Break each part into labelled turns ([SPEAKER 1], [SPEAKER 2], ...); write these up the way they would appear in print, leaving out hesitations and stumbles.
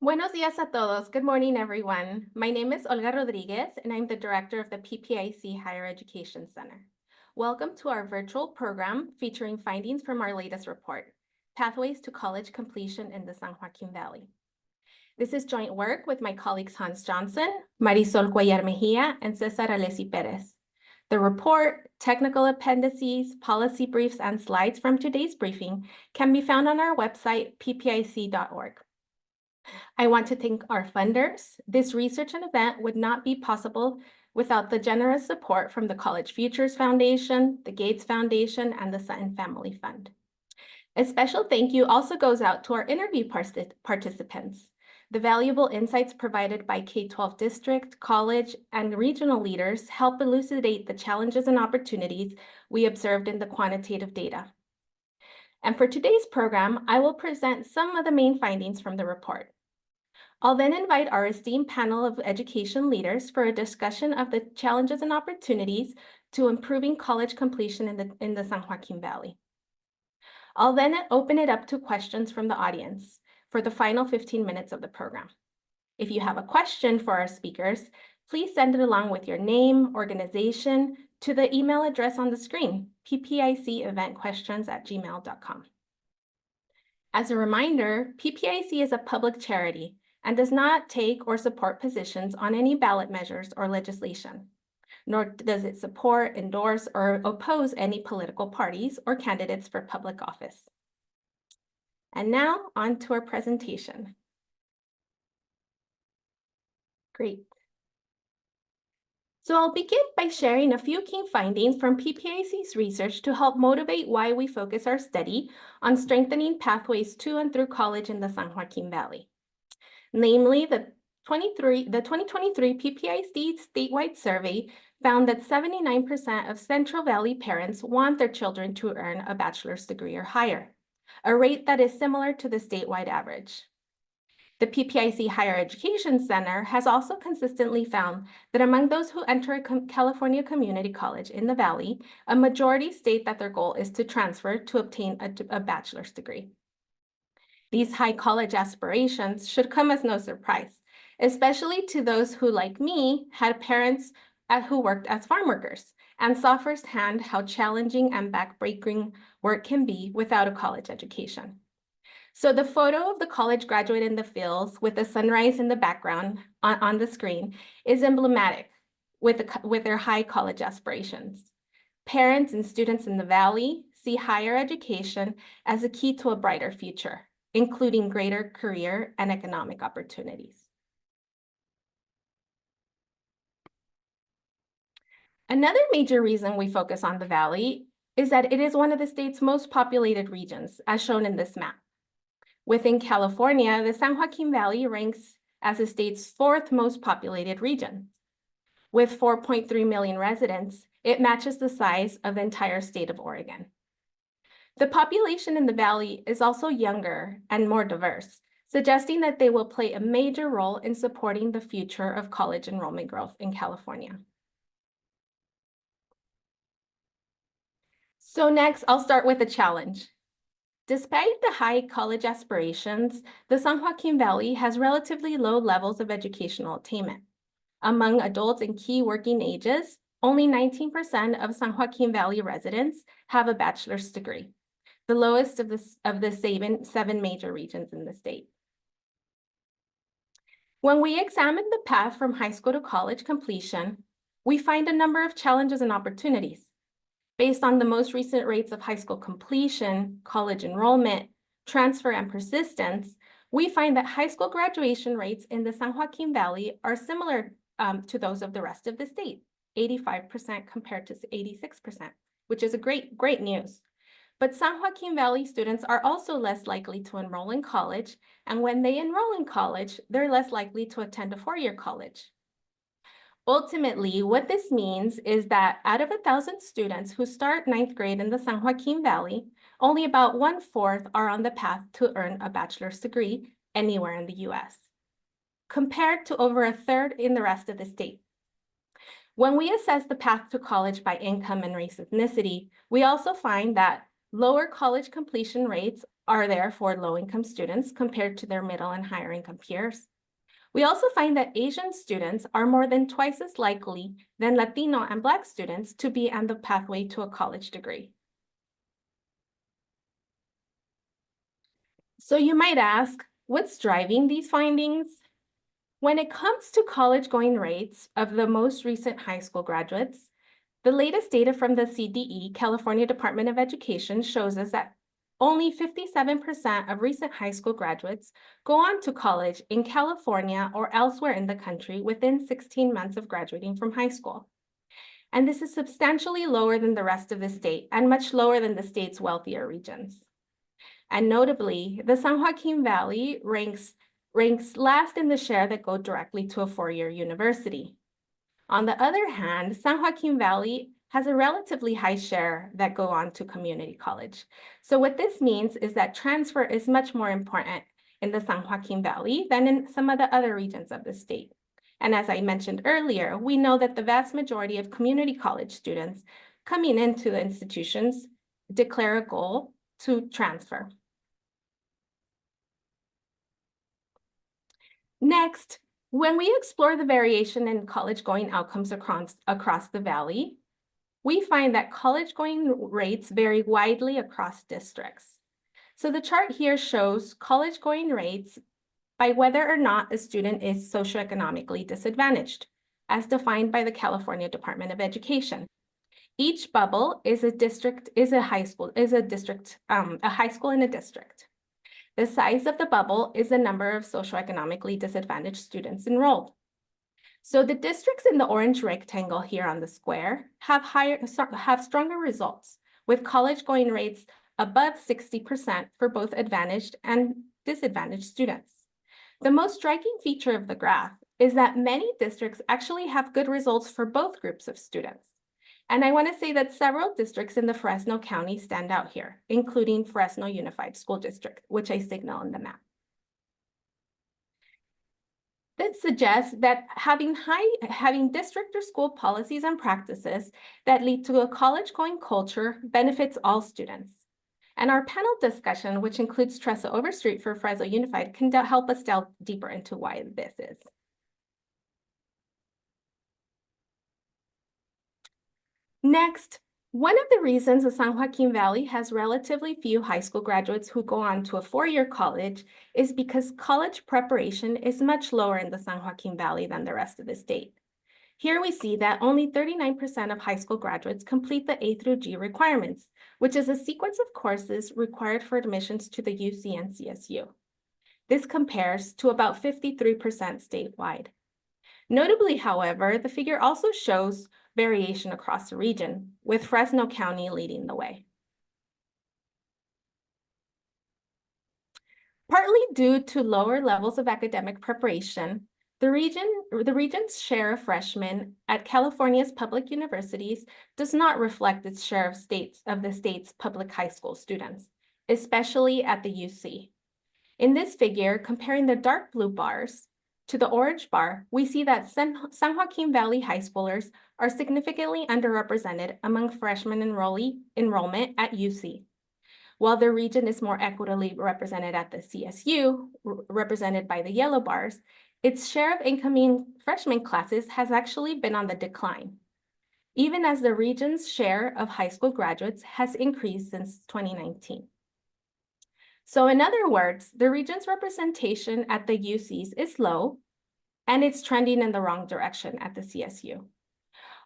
[SPEAKER 1] Buenos días a todos. Good morning, everyone. My name is Olga Rodriguez, and I'm the director of the PPIC Higher Education Center. Welcome to our virtual program featuring findings from our latest report, Pathways to College Completion in the San Joaquin Valley. This is joint work with my colleagues Hans Johnson, Marisol Cuellar Mejia, and Cesar Alessi Perez. The report, technical appendices, policy briefs, and slides from today's briefing can be found on our website, ppic.org. I want to thank our funders. This research and event would not be possible without the generous support from the College Futures Foundation, the Gates Foundation, and the Sutton Family Fund. A special thank you also goes out to our interview participants. The valuable insights provided by K-12 district, college, and regional leaders help elucidate the challenges and opportunities we observed in the quantitative data. And for today's program, I will present some of the main findings from the report. I'll then invite our esteemed panel of education leaders for a discussion of the challenges and opportunities to improving college completion in the San Joaquin Valley. I'll then open it up to questions from the audience for the final 15 minutes of the program. If you have a question for our speakers, please send it along with your name, organization, to the email address on the screen, ppiceventquestions@gmail.com. As a reminder, PPIC is a public charity and does not take or support positions on any ballot measures or legislation, nor does it support, endorse, or oppose any political parties or candidates for public office. And now on to our presentation. Great. So I'll begin by sharing a few key findings from PPIC's research to help motivate why we focus our study on strengthening pathways to and through college in the San Joaquin Valley. Namely, the 2023 PPIC statewide survey found that 79% of Central Valley parents want their children to earn a bachelor's degree or higher, a rate that is similar to the statewide average. The PPIC Higher Education Center has also consistently found that among those who enter a California community college in the Valley, a majority state that their goal is to transfer to obtain a bachelor's degree. These high college aspirations should come as no surprise, especially to those who, like me, had parents who worked as farm workers and saw firsthand how challenging and backbreaking work can be without a college education. So the photo of the college graduate in the fields with the sunrise in the background on the screen is emblematic with their high college aspirations. Parents and students in the Valley see higher education as a key to a brighter future, including greater career and economic opportunities. Another major reason we focus on the Valley is that it is one of the state's most populated regions, as shown in this map. Within California, the San Joaquin Valley ranks as the state's fourth most populated region. With 4.3 million residents, it matches the size of the entire state of Oregon. The population in the Valley is also younger and more diverse, suggesting that they will play a major role in supporting the future of college enrollment growth in California. So next, I'll start with a challenge. Despite the high college aspirations, the San Joaquin Valley has relatively low levels of educational attainment. Among adults in key working ages, only 19% of San Joaquin Valley residents have a bachelor's degree, the lowest of the seven major regions in the state. When we examine the path from high school to college completion, we find a number of challenges and opportunities. Based on the most recent rates of high school completion, college enrollment, transfer, and persistence, we find that high school graduation rates in the San Joaquin Valley are similar to those of the rest of the state, 85% compared to 86%, which is a great news. But San Joaquin Valley students are also less likely to enroll in college, and when they enroll in college, they're less likely to attend a four-year college. Ultimately, what this means is that out of 1,000 students who start 9th grade in the San Joaquin Valley, only about 1/4 are on the path to earn a bachelor's degree anywhere in the US, compared to over 1/3 in the rest of the state. When we assess the path to college by income and race ethnicity, we also find that lower college completion rates are there for low-income students compared to their middle and higher income peers. We also find that Asian students are more than twice as likely than Latino and Black students to be on the pathway to a college degree. So you might ask, what's driving these findings? When it comes to college-going rates of the most recent high school graduates, the latest data from the CDE, California Department of Education, shows us that only 57% of recent high school graduates go on to college in California or elsewhere in the country within 16 months of graduating from high school. And this is substantially lower than the rest of the state and much lower than the state's wealthier regions. And notably, the San Joaquin Valley ranks last in the share that go directly to a four-year university. On the other hand, San Joaquin Valley has a relatively high share that go on to community college. So what this means is that transfer is much more important in the San Joaquin Valley than in some of the other regions of the state. And as I mentioned earlier, we know that the vast majority of community college students coming into the institutions declare a goal to transfer. Next, when we explore the variation in college-going outcomes across the valley, we find that college-going rates vary widely across districts. So the chart here shows college-going rates by whether or not a student is socioeconomically disadvantaged, as defined by the California Department of Education. Each bubble is a high school in a district. The size of the bubble is the number of socioeconomically disadvantaged students enrolled. So the districts in the orange rectangle here on the square have stronger results, with college-going rates above 60% for both advantaged and disadvantaged students. The most striking feature of the graph is that many districts actually have good results for both groups of students. And I want to say that several districts in the Fresno County stand out here, including Fresno Unified School District, which I signal on the map. That suggests that having district or school policies and practices that lead to a college-going culture benefits all students. And our panel discussion, which includes Tressa Overstreet for Fresno Unified, can help us delve deeper into why this is. Next, one of the reasons the San Joaquin Valley has relatively few high school graduates who go on to a four-year college is because college preparation is much lower in the San Joaquin Valley than the rest of the state. Here we see that only 39% of high school graduates complete the A through G requirements, which is a sequence of courses required for admissions to the UC and CSU. This compares to about 53% statewide. Notably, however, the figure also shows variation across the region, with Fresno County leading the way. Partly due to lower levels of academic preparation, the region's share of freshmen at California's public universities does not reflect its share of the state's public high school students, especially at the UC. In this figure, comparing the dark blue bars to the orange bar, we see that San Joaquin Valley high schoolers are significantly underrepresented among freshman enrollment at UC. While the region is more equitably represented at the CSU, represented by the yellow bars, its share of incoming freshman classes has actually been on the decline, even as the region's share of high school graduates has increased since 2019. So in other words, the region's representation at the UCs is low, and it's trending in the wrong direction at the CSU.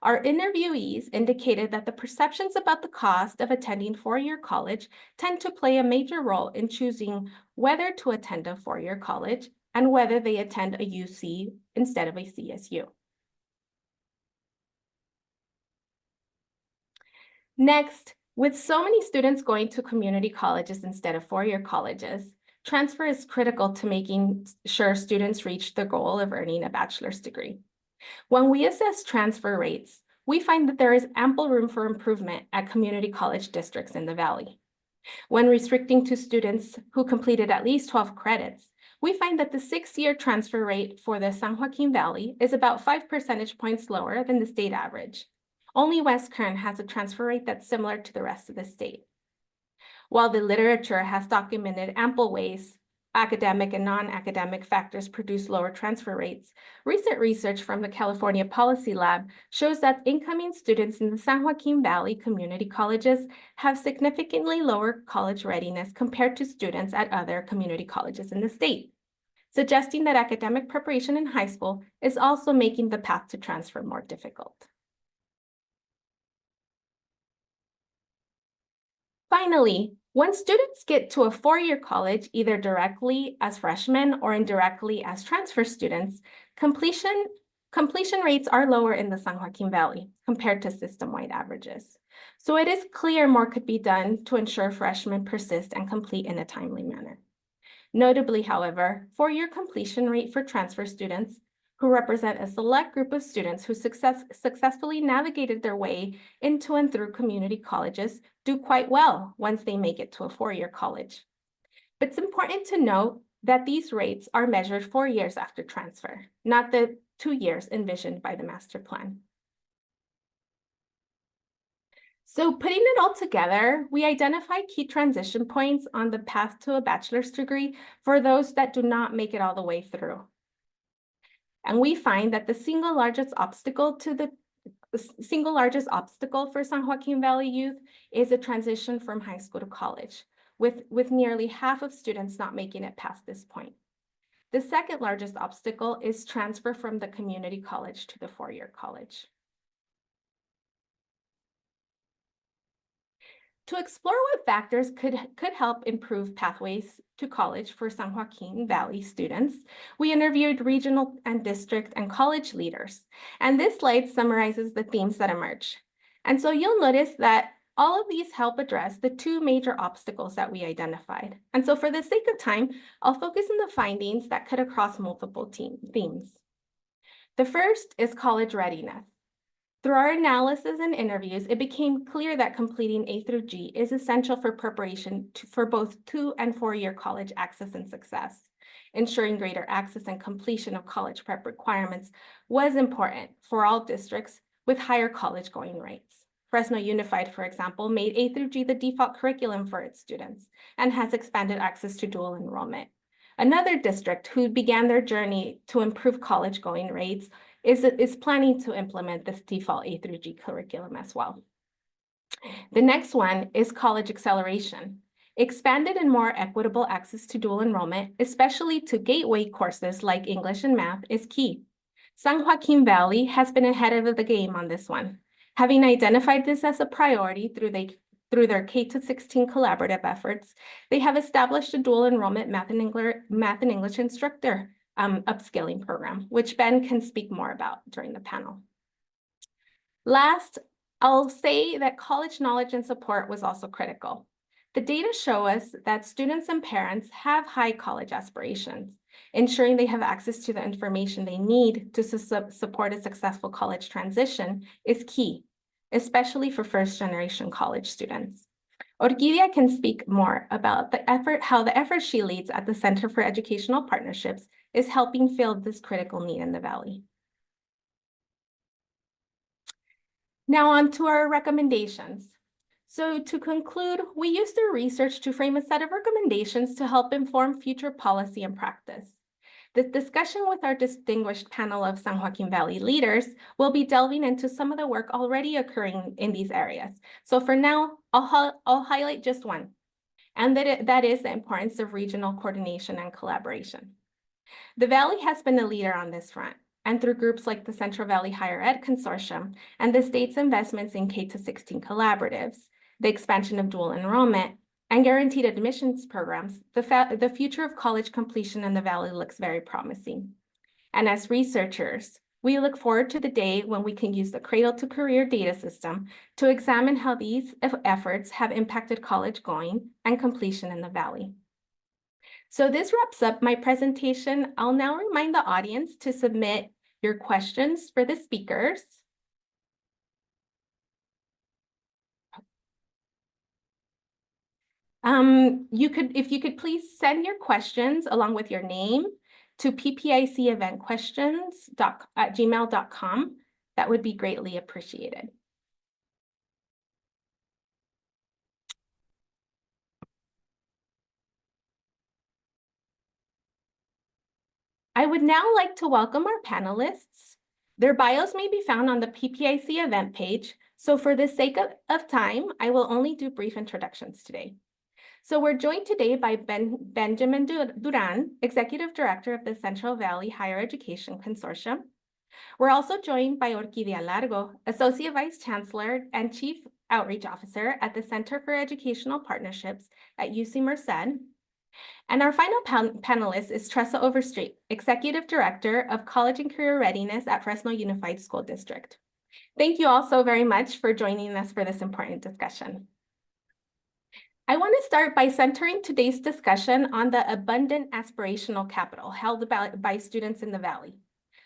[SPEAKER 1] Our interviewees indicated that the perceptions about the cost of attending four-year college tend to play a major role in choosing whether to attend a four-year college and whether they attend a UC instead of a CSU. Next, with so many students going to community colleges instead of four-year colleges, transfer is critical to making sure students reach the goal of earning a bachelor's degree. When we assess transfer rates, we find that there is ample room for improvement at community college districts in the Valley. When restricting to students who completed at least 12 credits, we find that the 6-year transfer rate for the San Joaquin Valley is about 5 percentage points lower than the state average. Only West Kern has a transfer rate that's similar to the rest of the state. While the literature has documented ample ways academic and non-academic factors produce lower transfer rates, recent research from the California Policy Lab shows that incoming students in the San Joaquin Valley community colleges have significantly lower college readiness compared to students at other community colleges in the state, suggesting that academic preparation in high school is also making the path to transfer more difficult. Finally, when students get to a four-year college, either directly as freshmen or indirectly as transfer students, completion rates are lower in the San Joaquin Valley compared to system-wide averages. So it is clear more could be done to ensure freshmen persist and complete in a timely manner. Notably, however, four-year completion rate for transfer students, who represent a select group of students who successfully navigated their way into and through community colleges, do quite well once they make it to a four-year college. But it's important to note that these rates are measured 4 years after transfer, not the 2 years envisioned by the master plan. So putting it all together, we identify key transition points on the path to a bachelor's degree for those that do not make it all the way through. And we find that the single largest obstacle for San Joaquin Valley youth is a transition from high school to college, with nearly half of students not making it past this point. The second largest obstacle is transfer from the community college to the four-year college. To explore what factors could help improve pathways to college for San Joaquin Valley students, we interviewed regional and district and college leaders. And this slide summarizes the themes that emerge. And so you'll notice that all of these help address the two major obstacles that we identified. And so for the sake of time, I'll focus on the findings that cut across multiple themes. The first is college readiness. Through our analysis and interviews, it became clear that completing A through G is essential for preparation for both 2- and 4-year college access and success. Ensuring greater access and completion of college prep requirements was important for all districts with higher college going rates. Fresno Unified, for example, made A through G the default curriculum for its students and has expanded access to dual enrollment. Another district who began their journey to improve college going rates is planning to implement this default A through G curriculum as well. The next one is college acceleration. Expanded and more equitable access to dual enrollment, especially to gateway courses like English and math, is key. San Joaquin Valley has been ahead of the game on this one, having identified this as a priority through their K-16 collaborative efforts. They have established a dual enrollment math and English instructor upskilling program, which Ben can speak more about during the panel. Last, I'll say that college knowledge and support was also critical. The data show us that students and parents have high college aspirations. Ensuring they have access to the information they need to support a successful college transition is key, especially for first-generation college students. Orquídea can speak more about how the effort she leads at the Center for Educational Partnerships is helping fill this critical need in the Valley. Now on to our recommendations. So to conclude, we used our research to frame a set of recommendations to help inform future policy and practice. The discussion with our distinguished panel of San Joaquin Valley leaders will be delving into some of the work already occurring in these areas. So for now, I'll highlight just one, and that is the importance of regional coordination and collaboration. The Valley has been a leader on this front, and through groups like the Central Valley Higher Ed Consortium and the state's investments in K-16 collaboratives, the expansion of dual enrollment, and guaranteed admissions programs, the future of college completion in the Valley looks very promising. And as researchers, we look forward to the day when we can use the Cradle to Career data system to examine how these efforts have impacted college going and completion in the Valley. So this wraps up my presentation. I'll now remind the audience to submit your questions for the speakers. If you could please send your questions along with your name to ppiceventquestions@gmail.com. That would be greatly appreciated. I would now like to welcome our panelists. Their bios may be found on the PPIC event page, so for the sake of time, I will only do brief introductions today. So we're joined today by Benjamin Duran, Executive Director of the Central Valley Higher Education Consortium. We're also joined by Orquídea Largo, Associate Vice Chancellor and Chief Outreach Officer at the Center for Educational Partnerships at UC Merced. And our final panelist is Tressa Overstreet, Executive Director of College and Career Readiness at Fresno Unified School District. Thank you all so very much for joining us for this important discussion. I want to start by centering today's discussion on the abundant aspirational capital held by students in the Valley.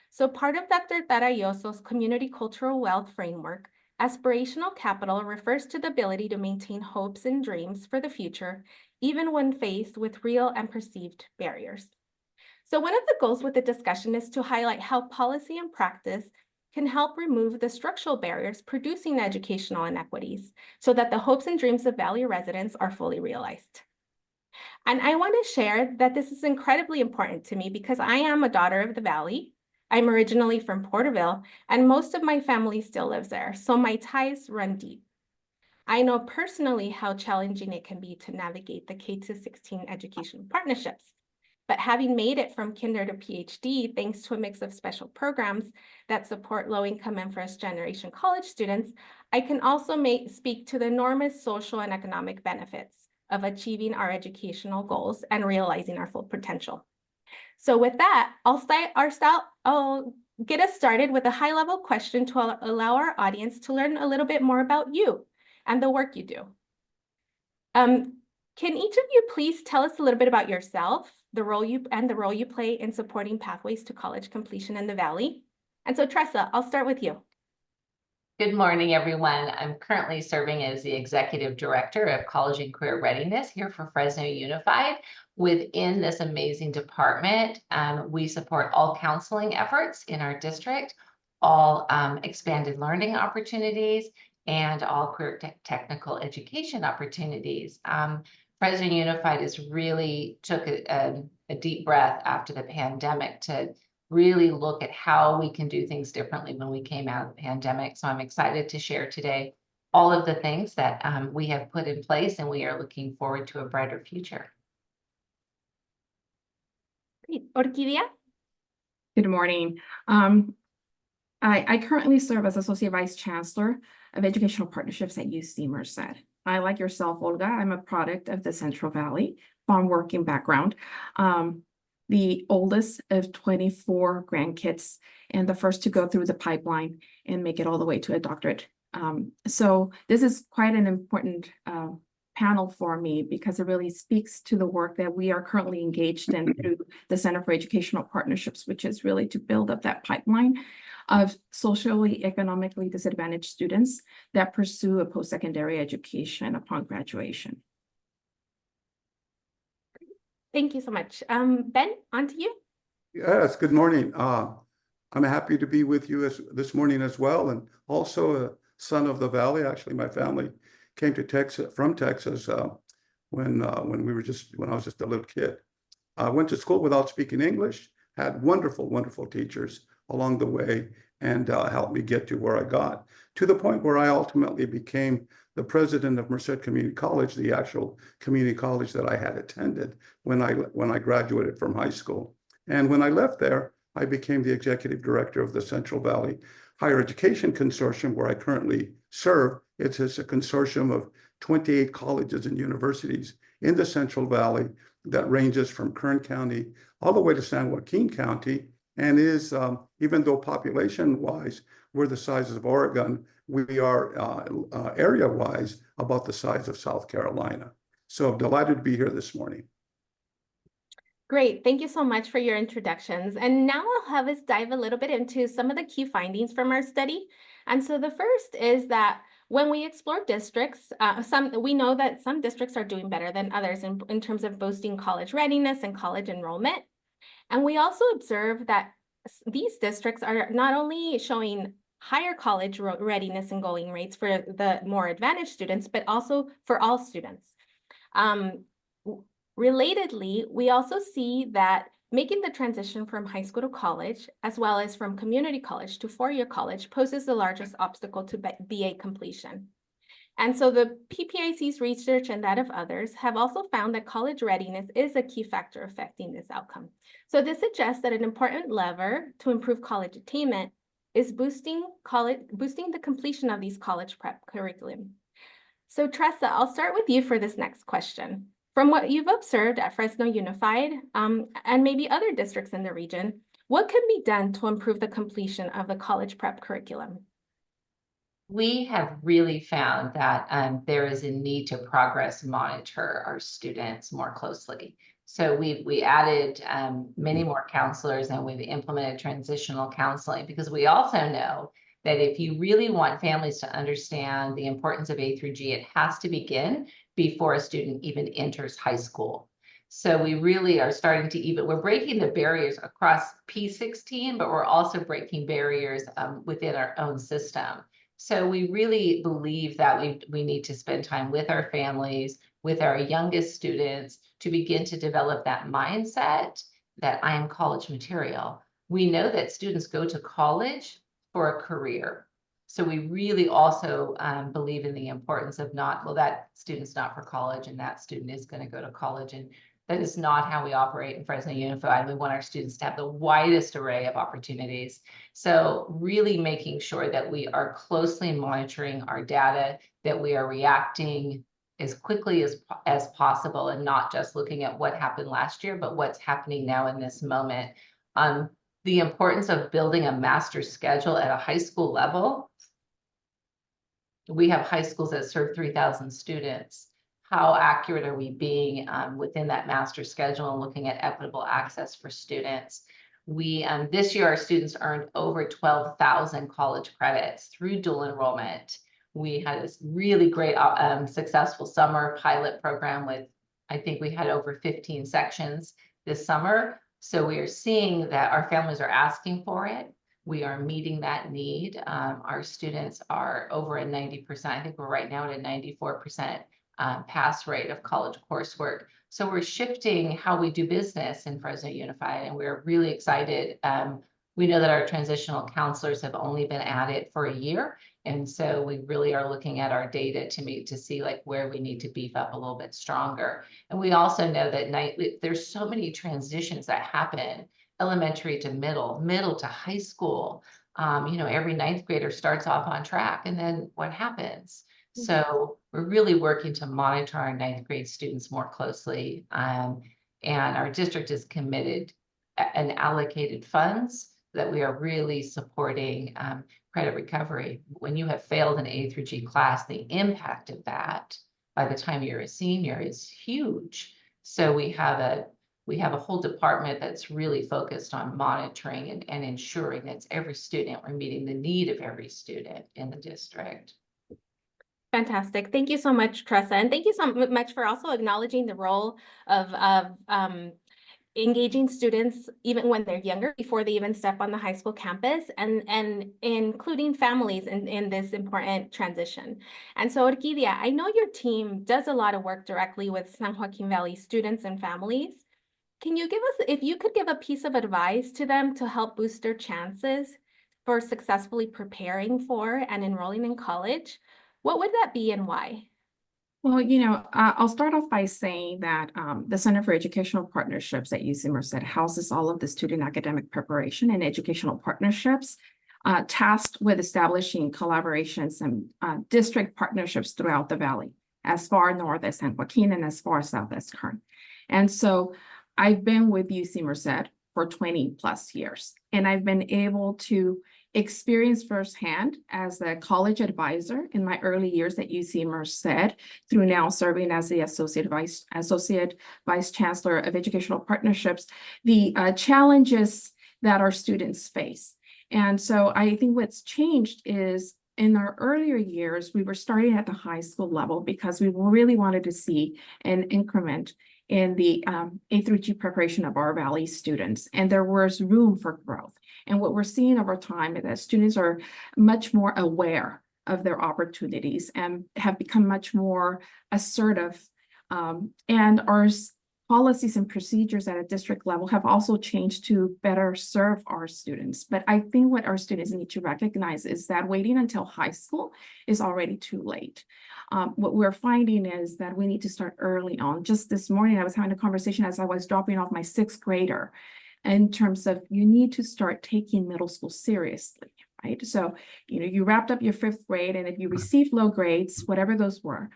[SPEAKER 1] So part of Dr. Tarayoso's community cultural wealth framework, aspirational capital refers to the ability to maintain hopes and dreams for the future, even when faced with real and perceived barriers. So one of the goals with the discussion is to highlight how policy and practice can help remove the structural barriers producing educational inequities so that the hopes and dreams of Valley residents are fully realized. And I want to share that this is incredibly important to me because I am a daughter of the Valley. I'm originally from Porterville, and most of my family still lives there, so my ties run deep. I know personally how challenging it can be to navigate the K-16 education partnerships. But having made it from kinder to PhD, thanks to a mix of special programs that support low-income and first-generation college students, I can also speak to the enormous social and economic benefits of achieving our educational goals and realizing our full potential. So with that, I'll get us started with a high-level question to allow our audience to learn a little bit more about you and the work you do. Can each of you please tell us a little bit about yourself, the role you play in supporting pathways to college completion in the Valley? And so Tressa, I'll start with you.
[SPEAKER 2] Good morning, everyone. I'm currently serving as the Executive Director of College and Career Readiness here for Fresno Unified. Within this amazing department, we support all counseling efforts in our district, all expanded learning opportunities, and all career technical education opportunities. Fresno Unified is really took a deep breath after the pandemic to really look at how we can do things differently when we came out of the pandemic. So I'm excited to share today all of the things that we have put in place, and we are looking forward to a brighter future.
[SPEAKER 1] Great. Orquídea?
[SPEAKER 3] Good morning. I currently serve as Associate Vice Chancellor of Educational Partnerships at UC Merced. I, like yourself, Olga, I'm a product of the Central Valley, farm working background. The oldest of 24 grandkids and the first to go through the pipeline and make it all the way to a doctorate. So this is quite an important panel for me because it really speaks to the work that we are currently engaged in through the Center for Educational Partnerships, which is really to build up that pipeline of socially, economically disadvantaged students that pursue a post-secondary education upon graduation.
[SPEAKER 1] Thank you so much. Ben, on to you.
[SPEAKER 4] Yes, good morning. I'm happy to be with you this morning as well, and also a son of the Valley. Actually, my family came to Texas from Texas when I was just a little kid. I went to school without speaking English, had wonderful, wonderful teachers along the way, and helped me get to where I got, to the point where I ultimately became the president of Merced Community College, the actual community college that I had attended when I graduated from high school. And when I left there, I became the executive director of the Central Valley Higher Education Consortium, where I currently serve. It's a consortium of 28 colleges and universities in the Central Valley that ranges from Kern County all the way to San Joaquin County, and is, even though population-wise, we're the size of Oregon, we are area-wise about the size of South Carolina. So I'm delighted to be here this morning.
[SPEAKER 1] Great, thank you so much for your introductions. And now I'll have us dive a little bit into some of the key findings from our study. And so the first is that when we explore districts, we know that some districts are doing better than others in terms of boosting college readiness and college enrollment. And we also observe that these districts are not only showing higher college readiness and going rates for the more advantaged students, but also for all students. Relatedly, we also see that making the transition from high school to college, as well as from community college to four-year college, poses the largest obstacle to BA completion. And so the PPIC's research and that of others have also found that college readiness is a key factor affecting this outcome. So this suggests that an important lever to improve college attainment is boosting the completion of these college prep curriculum. So Tressa, I'll start with you for this next question. From what you've observed at Fresno Unified and maybe other districts in the region, what can be done to improve the completion of the college prep curriculum?
[SPEAKER 2] We have really found that there is a need to progress monitor our students more closely. So we added many more counselors, and we've implemented transitional counseling, because we also know that if you really want families to understand the importance of A through G, it has to begin before a student even enters high school. So we really are starting to we're breaking the barriers across P16, but we're also breaking barriers within our own system. So we really believe that we need to spend time with our families, with our youngest students, to begin to develop that mindset that I am college material. We know that students go to college for a career. So we really also believe in the importance of that student's not for college and that student is going to go to college. And that is not how we operate in Fresno Unified. We want our students to have the widest array of opportunities. So really making sure that we are closely monitoring our data, that we are reacting as quickly as possible, and not just looking at what happened last year, but what's happening now in this moment. The importance of building a master schedule at a high school level. We have high schools that serve 3,000 students. How accurate are we being within that master schedule and looking at equitable access for students? This year, our students earned over 12,000 college credits through dual enrollment. We had this really great, successful summer pilot program with, I think we had over 15 sections this summer. So we are seeing that our families are asking for it. We are meeting that need. Our students are over a 90%. I think we're right now at a 94% pass rate of college coursework. So we're shifting how we do business in Fresno Unified, and we're really excited. We know that our transitional counselors have only been at it for a year. And so we really are looking at our data to see like where we need to beef up a little bit stronger. And we also know that there's so many transitions that happen, elementary to middle to high school. Every ninth grader starts off on track, and then what happens? So we're really working to monitor our ninth grade students more closely. And our district is committed and allocated funds that we are really supporting credit recovery. When you have failed an A through G class, the impact of that by the time you're a senior is huge. So we have a whole department that's really focused on monitoring and ensuring that every student, we're meeting the need of every student in the district.
[SPEAKER 1] Fantastic. Thank you so much, Tressa. And thank you so much for also acknowledging the role of engaging students even when they're younger, before they even step on the high school campus, and including families in this important transition. And so, Orquídea, I know your team does a lot of work directly with San Joaquin Valley students and families. Can you if you could give a piece of advice to them to help boost their chances for successfully preparing for and enrolling in college, what would that be and why?
[SPEAKER 3] Well, I'll start off by saying that the Center for Educational Partnerships at UC Merced houses all of the student academic preparation and educational partnerships tasked with establishing collaborations and district partnerships throughout the valley, as far north as San Joaquin and as far south as Kern. And so I've been with UC Merced for 20 plus years, and I've been able to experience firsthand as a college advisor in my early years at UC Merced, through now serving as the Associate Vice Chancellor of Educational Partnerships, the challenges that our students face. And so I think what's changed is in our earlier years, we were starting at the high school level because we really wanted to see an increment in the A through G preparation of our Valley students, and there was room for growth. And what we're seeing over time is that students are much more aware of their opportunities and have become much more assertive, and are policies and procedures at a district level have also changed to better serve our students. But I think what our students need to recognize is that waiting until high school is already too late. What we're finding is that we need to start early on. Just this morning, I was having a conversation as I was dropping off my 6th grader in terms of you need to start taking middle school seriously, right? So, you wrapped up your 5th grade, and if you received low grades, whatever those were,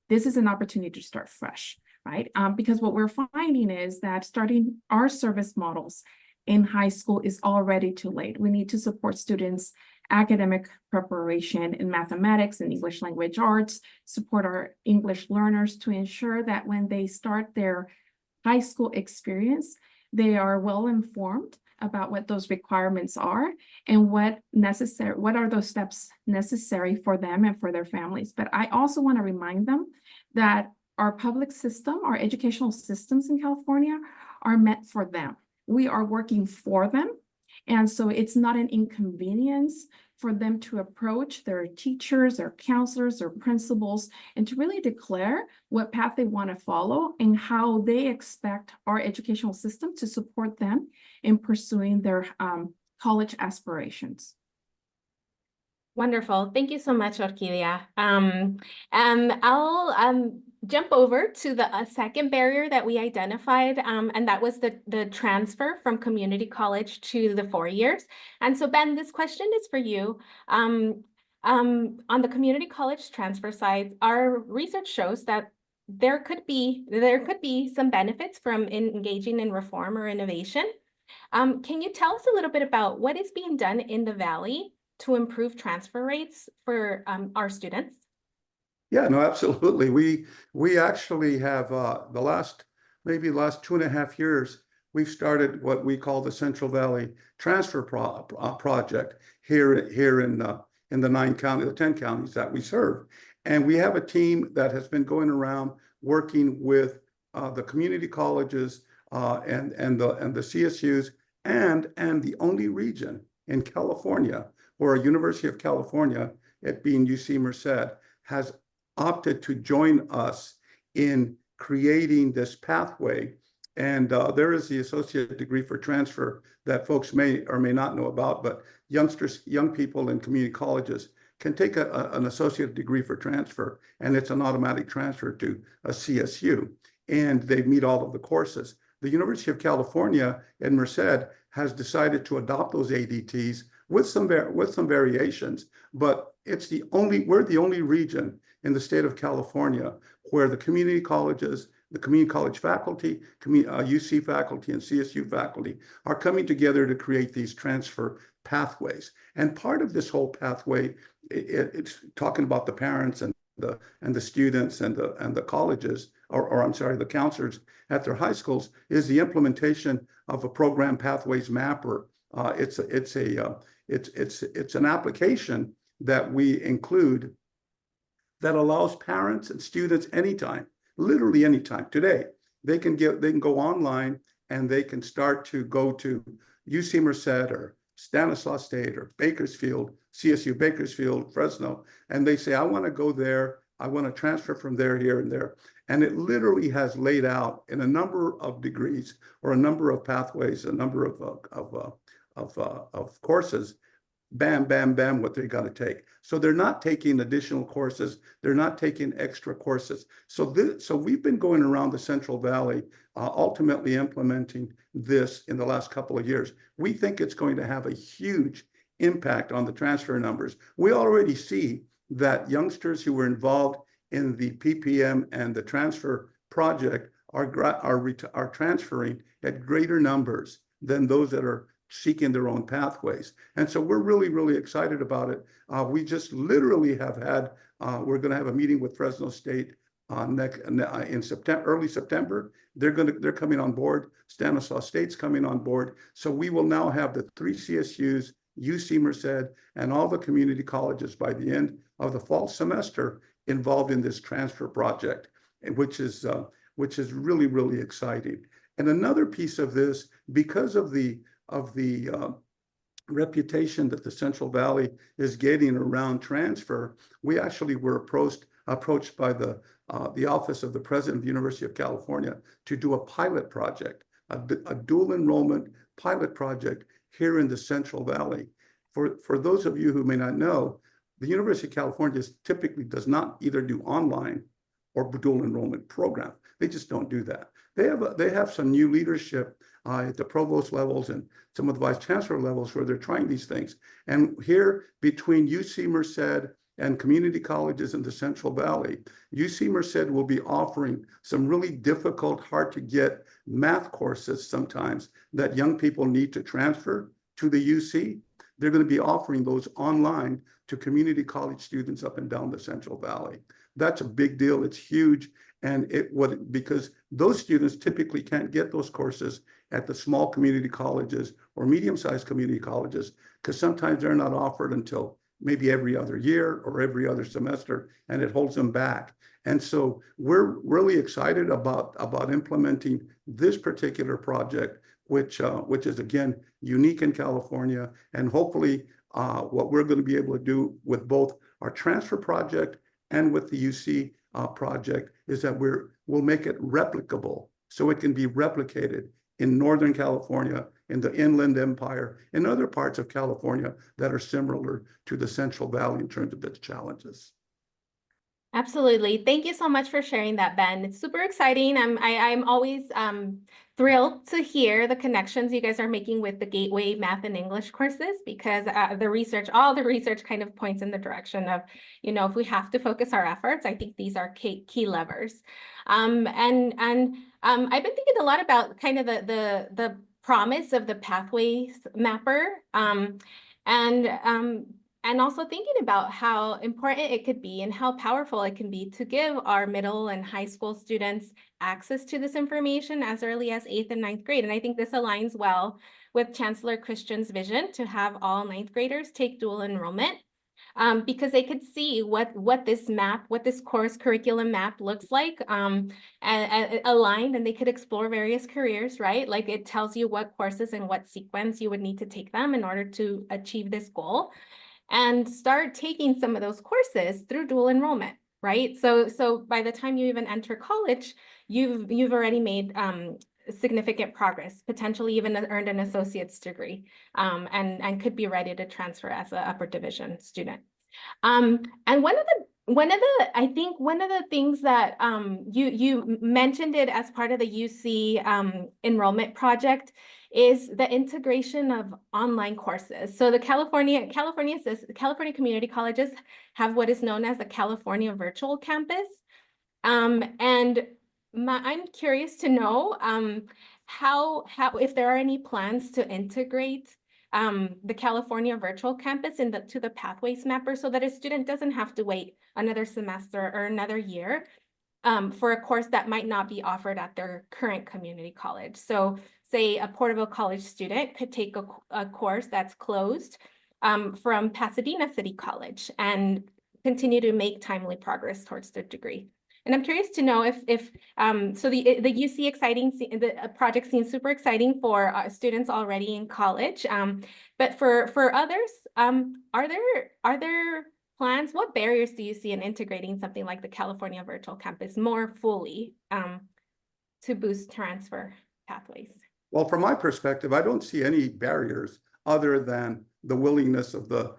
[SPEAKER 3] this is an opportunity to start fresh, right? Because what we're finding is that starting our service models in high school is already too late. We need to support students' academic preparation in mathematics and English language arts, support our English learners to ensure that when they start their high school experience, they are well informed about what those requirements are and what are those steps necessary for them and for their families. But I also want to remind them that our public system, our educational systems in California are meant for them. We are working for them. And so it's not an inconvenience for them to approach their teachers, their counselors, their principals, and to really declare what path they want to follow and how they expect our educational system to support them in pursuing their college aspirations.
[SPEAKER 1] Wonderful. Thank you so much, Orquídea. I'll jump over to the second barrier that we identified, and that was the transfer from community college to the 4 years. And so, Ben, this question is for you. On the community college transfer side, our research shows that there could be some benefits from engaging in reform or innovation. Can you tell us a little bit about what is being done in the Valley to improve transfer rates for our students?
[SPEAKER 4] Yeah, no, absolutely. We actually have the last 2.5 years, we've started what we call the Central Valley Transfer Project here in the 10 counties that we serve. And we have a team that has been going around working with the community colleges and the CSUs and the only region in California where a University of California, it being UC Merced, has opted to join us in creating this pathway. And there is the associate degree for transfer that folks may or may not know about, but young people in community colleges can take an associate degree for transfer, and it's an automatic transfer to a CSU, and they meet all of the courses. The University of California in Merced has decided to adopt those ADTs with some variations, but we're the only region in the state of California where the community colleges, the community college faculty, UC faculty, and CSU faculty are coming together to create these transfer pathways. And part of this whole pathway, it's talking about the parents and the students and the colleges, or I'm sorry, the counselors at their high schools, is the implementation of a program pathways mapper. It's an application that we include that allows parents and students anytime, literally anytime today, they can go online and they can start to go to UC Merced or Stanislaus State or Bakersfield, CSU Bakersfield, Fresno, and they say, I want to go there. I want to transfer from there, here, and there. And it literally has laid out in a number of degrees or a number of pathways, a number of courses, bam, bam, bam, what they got to take. So they're not taking additional courses. They're not taking extra courses. So we've been going around the Central Valley, ultimately implementing this in the last couple of years. We think it's going to have a huge impact on the transfer numbers. We already see that youngsters who were involved in the PPM and the transfer project are transferring at greater numbers than those that are seeking their own pathways. And so we're really, really excited about it. We just literally have had, we're going to have a meeting with Fresno State in September, early September. They're coming on board. Stanislaus State's coming on board. So we will now have the 3 CSUs, UC Merced, and all the community colleges by the end of the fall semester involved in this transfer project, which is really, really exciting. And another piece of this, because of the reputation that the Central Valley is getting around transfer, we actually were approached approached by the Office of the President of the University of California to do a pilot project, a dual enrollment pilot project here in the Central Valley. For those of you who may not know, the University of California typically does not either do online or dual enrollment program. They just don't do that. They have some new leadership at the provost levels and some of the vice chancellor levels where they're trying these things. And here between UC Merced and community colleges in the Central Valley, UC Merced will be offering some really difficult, hard to get math courses sometimes that young people need to transfer to the UC. They're going to be offering those online to community college students up and down the Central Valley. That's a big deal. It's huge. And because those students typically can't get those courses at the small community colleges or medium-sized community colleges, because sometimes they're not offered until maybe every other year or every other semester, and it holds them back. And so we're really excited about implementing this particular project, which is, again, unique in California. And hopefully what we're going to be able to do with both our transfer project and with the UC project is that we'll make it replicable so it can be replicated in Northern California, in the Inland Empire, in other parts of California that are similar to the Central Valley in terms of its challenges.
[SPEAKER 1] Absolutely. Thank you so much for sharing that, Ben. It's super exciting. I'm always thrilled to hear the connections you guys are making with the Gateway Math and English courses, because all the research kind of points in the direction of, if we have to focus our efforts, I think these are key levers. I've been thinking a lot about kind of the promise of the pathways mapper, and also thinking about how important it could be and how powerful it can be to give our middle and high school students access to this information as early as 8th and 9th grade. And I think this aligns well with Chancellor Christian's vision to have all 9th graders take dual enrollment, because they could see what this course curriculum map looks like, and aligned, and they could explore various careers, right? Like it tells you what courses and what sequence you would need to take them in order to achieve this goal, and start taking some of those courses through dual enrollment, right? So by the time you even enter college, you've already made significant progress, potentially even earned an associate's degree, and could be ready to transfer as an upper division student. And one of the things that you mentioned it as part of the UC enrollment project is the integration of online courses. So the California community colleges have what is known as the California Virtual Campus. And I'm curious to know how if there are any plans to integrate the California Virtual Campus to the Pathways Mapper, so that a student doesn't have to wait another semester or another year for a course that might not be offered at their current community college. So say a Porterville College student could take a course that's closed from Pasadena City College and continue to make timely progress towards their degree. And I'm curious to know if so the UC project seems super exciting for students already in college, but for others, are there plans? What barriers do you see in integrating something like the California Virtual Campus more fully to boost transfer pathways?
[SPEAKER 4] Well, from my perspective, I don't see any barriers other than the willingness of the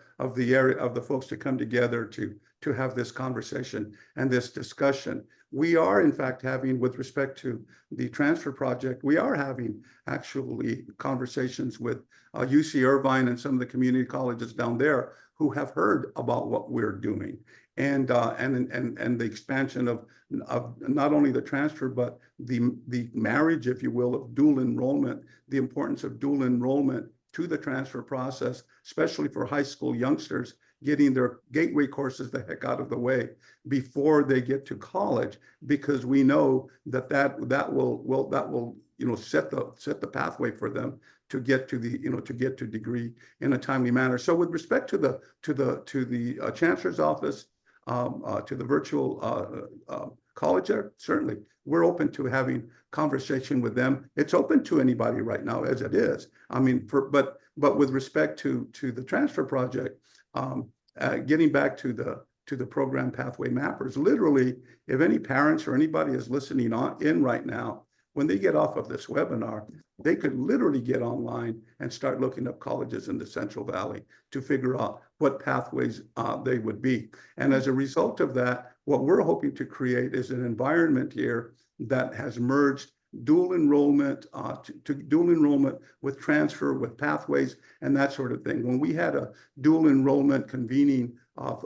[SPEAKER 4] folks to come together to have this conversation and this discussion. We are, in fact, having, with respect to the transfer project, we are having actually conversations with UC Irvine and some of the community colleges down there who have heard about what we're doing, and the expansion of not only the transfer, but the marriage, if you will, of dual enrollment, the importance of dual enrollment to the transfer process, especially for high school youngsters, getting their gateway courses the heck out of the way before they get to college, because we know that will set the pathway for them to get to the degree in a timely manner. So with respect to the chancellor's office, to the virtual college there, certainly we're open to having conversation with them. It's open to anybody right now, as it is. I mean, but with respect to the transfer project, getting back to to the program pathway mappers. Literally, if any parents or anybody is listening in right now, when they get off of this webinar, they could literally get online and start looking up colleges in the Central Valley to figure out what pathways they would be. And as a result of that, what we're hoping to create is an environment here that has merged dual enrollment to dual enrollment with transfer, with pathways, and that sort of thing. When we had a dual enrollment convening of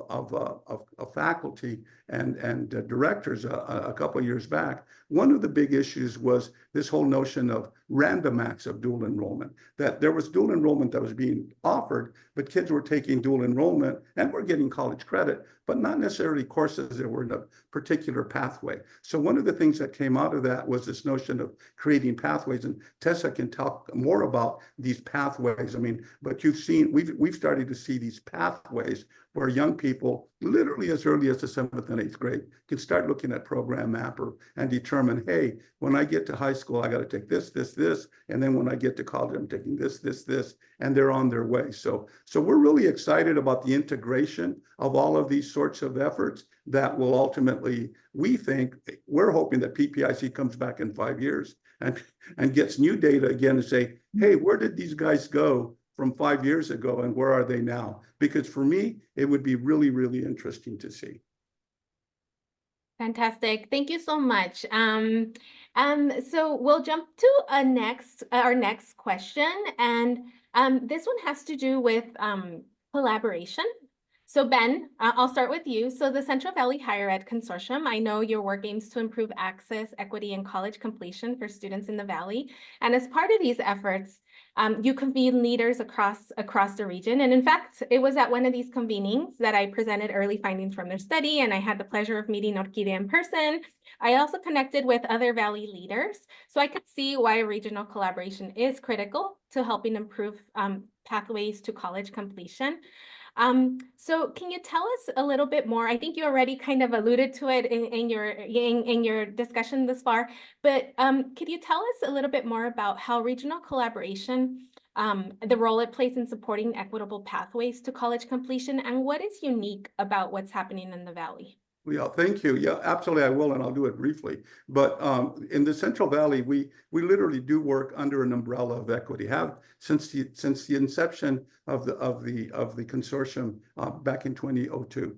[SPEAKER 4] faculty and directors a couple of years back, one of the big issues was this whole notion of random acts of dual enrollment, that there was dual enrollment that was being offered, but kids were taking dual enrollment and were getting college credit, but not necessarily courses that were in a particular pathway. So one of the things that came out of that was this notion of creating pathways, and Tessa can talk more about these pathways. I mean, but you've seen, we've started to see these pathways where young people, literally as early as the 7th and 8th grade, can start looking at Program Mapper and determine, hey, when I get to high school, I got to take this, and then when I get to college, I'm taking this, and they're on their way. So we're really excited about the integration of all of these sorts of efforts that will ultimately, we're hoping that PPIC comes back in 5 years and gets new data again and say, hey, where did these guys go from 5 years ago and where are they now? Because for me, it would be really, really interesting to see.
[SPEAKER 1] Fantastic. Thank you so much. So we'll jump to our next question. And this one has to do with collaboration. So Ben, I'll start with you. So the Central Valley Higher Ed Consortium, I know your work aims to improve access, equity, and college completion for students in the Valley. And as part of these efforts, you convene leaders across the region. And in fact, it was at one of these convenings that I presented early findings from their study, and I had the pleasure of meeting Orquídea in person. I also connected with other Valley leaders, so I could see why regional collaboration is critical to helping improve pathways to college completion. So can you tell us a little bit more? I think you already kind of alluded to it in your discussion this far, but could you tell us a little bit more about how regional collaboration, the role it plays in supporting equitable pathways to college completion, and what is unique about what's happening in the Valley?
[SPEAKER 4] Yeah, thank you. Yeah, absolutely, I will, and I'll do it briefly. But in the Central Valley, we literally do work under an umbrella of equity. Have since the inception of the consortium back in 2002.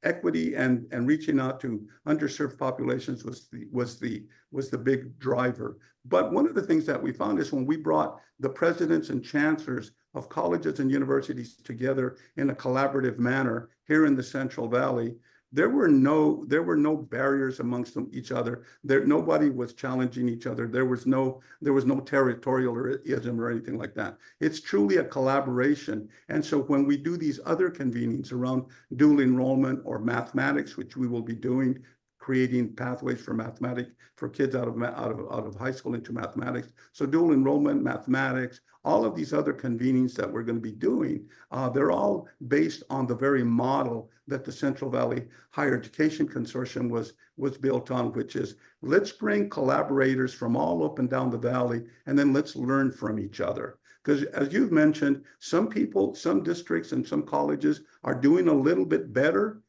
[SPEAKER 4] Equity and reaching out to underserved populations was the big driver. But one of the things that we found is when we brought the presidents and chancellors of colleges and universities together in a collaborative manner here in the Central Valley, there were no barriers amongst each other. Nobody was challenging each other. There was no territorialism or anything like that. It's truly a collaboration. And so when we do these other convenings around dual enrollment or mathematics, which we will be doing, creating pathways for mathematics for kids out of high school into mathematics. So dual enrollment, mathematics, all of these other convenings that we're going to be doing, they're all based on the very model that the Central Valley Higher Education Consortium was built on, which is let's bring collaborators from all up and down the valley, and then let's learn from each other. Because as you've mentioned, some people, some districts and some colleges are doing a little bit better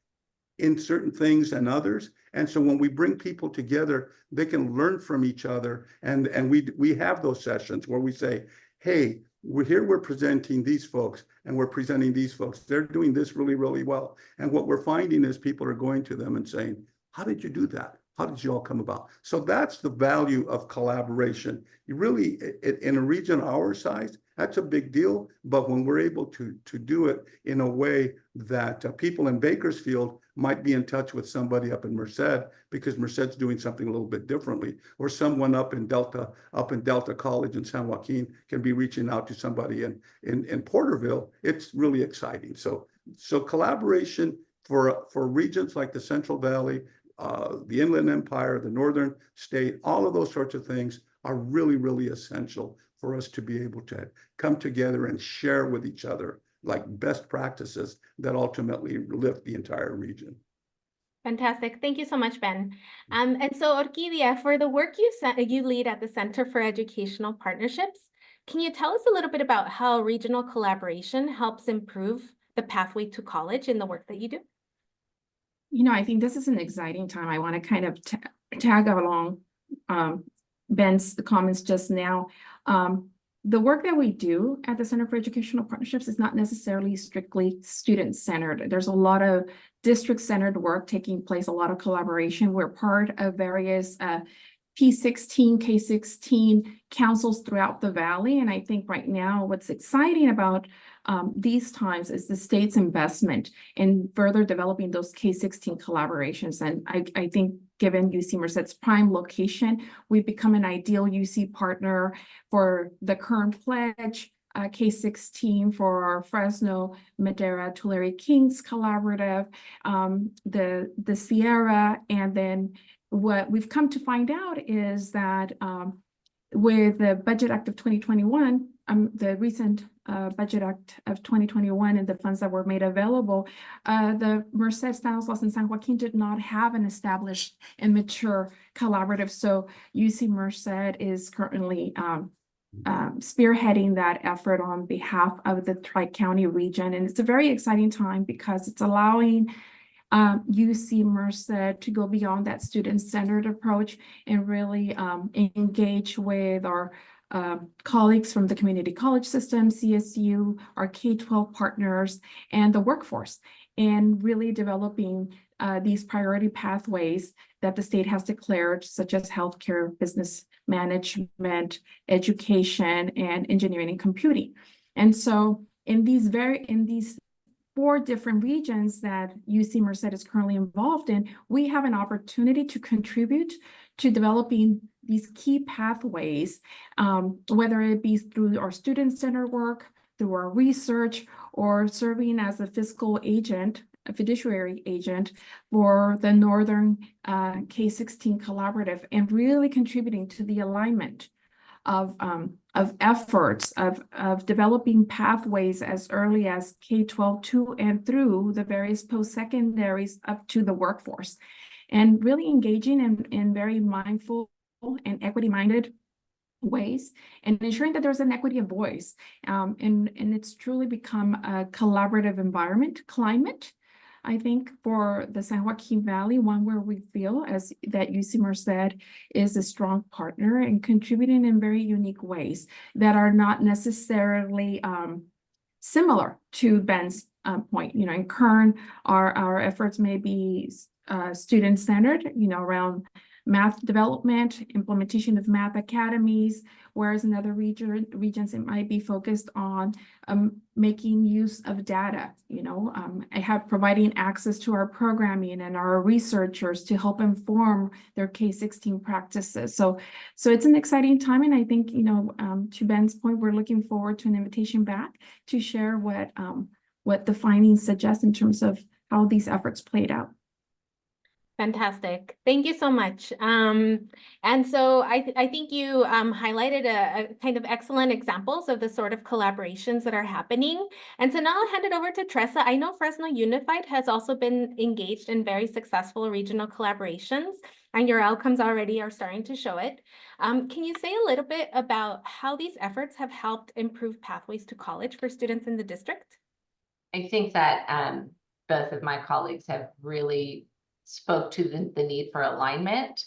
[SPEAKER 4] in certain things than others. And so when we bring people together, they can learn from each other. And we have those sessions where we say, hey, we're presenting these folks and we're presenting these folks. They're doing this really, really well. And what we're finding is people are going to them and saying, how did you do that? How did you all come about? So that's the value of collaboration. You really, in a region our size, that's a big deal. But when we're able to do it in a way that people in Bakersfield might be in touch with somebody up in Merced because Merced's doing something a little bit differently, or someone up in Delta College in San Joaquin can be reaching out to somebody in Porterville. It's really exciting. So collaboration for regions like the Central Valley, the Inland Empire, the Northern State, all of those sorts of things are really, really essential for us to be able to come together and share with each other like best practices that ultimately lift the entire region.
[SPEAKER 1] Fantastic. Thank you so much, Ben. And so Orquídea, for the work you lead at the Center for Educational Partnerships, can you tell us a little bit about how regional collaboration helps improve the pathway to college in the work that you do?
[SPEAKER 3] I think this is an exciting time. I want to kind of tag along Ben's comments just now. The work that we do at the Center for Educational Partnerships is not necessarily strictly student-centered. There's a lot of district-centered work taking place, a lot of collaboration. We're part of various P16, K16 councils throughout the Valley. And I think right now what's exciting about these times is the state's investment in further developing those K16 collaborations. And I think given UC Merced's prime location, we've become an ideal UC partner for the current pledge, K16 for our Fresno, Madera, Tulare Kings collaborative, the Sierra, and then what we've come to find out is that with the Budget Act of 2021, the recent Budget Act of 2021 and the funds that were made available, the Merced, Stanislaus, and San Joaquin did not have an established and mature collaborative. So UC Merced is currently spearheading that effort on behalf of the Tri-County region. And it's a very exciting time because it's allowing UC Merced to go beyond that student-centered approach and really engage with our colleagues from the community college system, CSU, our K-12 partners, and the workforce, and really developing these priority pathways that the state has declared, such as healthcare, business management, education, and engineering and computing. And so in these 4 different regions that UC Merced is currently involved in, we have an opportunity to contribute to developing these key pathways, whether it be through our student-centered work, through our research, or serving as a fiscal agent, a fiduciary agent for the Northern K16 Collaborative, and really contributing to the alignment of efforts of developing pathways as early as K-12 to and through the various post-secondaries up to the workforce, and really engaging in very mindful and equity-minded ways, and ensuring that there's an equity of voice. And it's truly become a collaborative environment, climate, I think, for the San Joaquin Valley, one where we feel as that UC Merced is a strong partner and contributing in very unique ways that are not necessarily similar to Ben's point. In Kern, our efforts may be student-centered, around math development, implementation of math academies, whereas in other regions, it might be focused on making use of data, providing access to our programming and our researchers to help inform their K-16 practices. So it's an exciting time. And I think, to Ben's point, we're looking forward to an invitation back to share what the findings suggest in terms of how these efforts played out.
[SPEAKER 1] Fantastic. Thank you so much. And so I think you highlighted a kind of excellent examples of the sort of collaborations that are happening. And so now I'll hand it over to Tressa. I know Fresno Unified has also been engaged in very successful regional collaborations, and your outcomes already are starting to show it. Can you say a little bit about how these efforts have helped improve pathways to college for students in the district?
[SPEAKER 2] I think that both of my colleagues have really spoke to the need for alignment.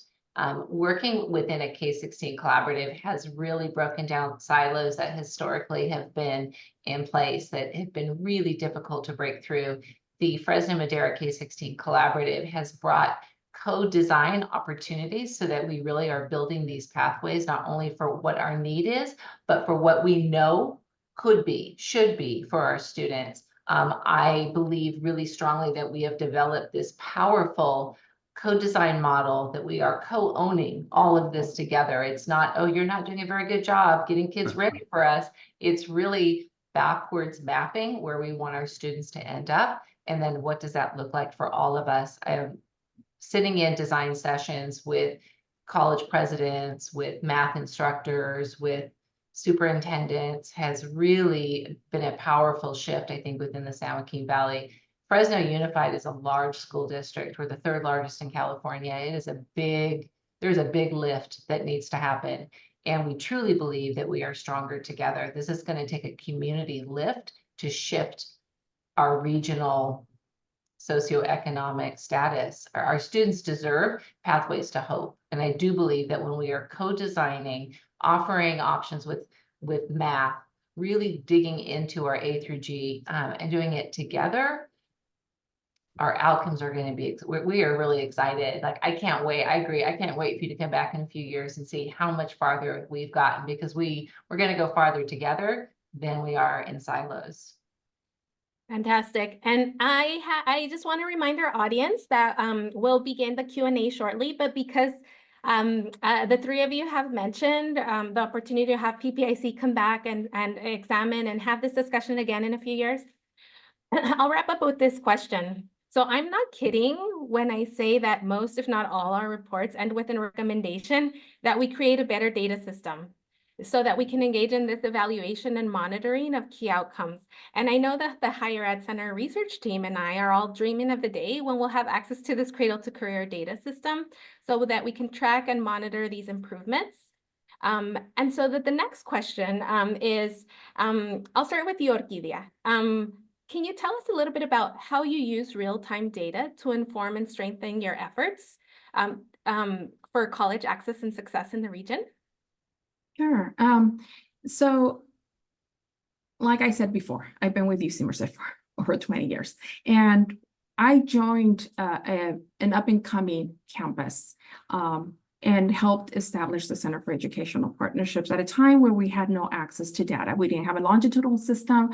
[SPEAKER 2] Working within a K-16 collaborative has really broken down silos that historically have been in place that have been really difficult to break through. The Fresno Madera K-16 collaborative has brought co-design opportunities so that we really are building these pathways, not only for what our need is, but for what we know could be, should be for our students. I believe really strongly that we have developed this powerful co-design model that we are co-owning all of this together. It's not, oh, you're not doing a very good job getting kids ready for us. It's really backwards mapping where we want our students to end up. And then what does that look like for all of us? I am sitting in design sessions with college presidents, with math instructors, with superintendents, has really been a powerful shift, I think, within the San Joaquin Valley. Fresno Unified is a large school district. We're the 3rd largest in California. It is there's a big lift that needs to happen. And we truly believe that we are stronger together. This is going to take a community lift to shift our regional socioeconomic status. Our students deserve pathways to hope. And I do believe that when we are co-designing, offering options with math, really digging into our A through G and doing it together, our outcomes are going to be, we are really excited. Like, I can't wait. I agree. I can't wait for you to come back in a few years and see how much farther we've gotten, because we're going to go farther together than we are in silos.
[SPEAKER 1] Fantastic. And I just want to remind our audience that we'll begin the Q&A shortly, but because the three of you have mentioned the opportunity to have PPIC come back and examine and have this discussion again in a few years, I'll wrap up with this question. So I'm not kidding when I say that most, if not all, our reports end with a recommendation that we create a better data system so that we can engage in this evaluation and monitoring of key outcomes. And I know that the Higher Ed Center research team and I are all dreaming of the day when we'll have access to this cradle to career data system so that we can track and monitor these improvements. And so that the next question is, I'll start with you, Orquídea. Can you tell us a little bit about how you use real-time data to inform and strengthen your efforts for college access and success in the region?
[SPEAKER 3] Sure. So like I said before, I've been with UC Merced for over 20 years, and I joined an up-and-coming campus and helped establish the Center for Educational Partnerships at a time where we had no access to data. We didn't have a longitudinal system,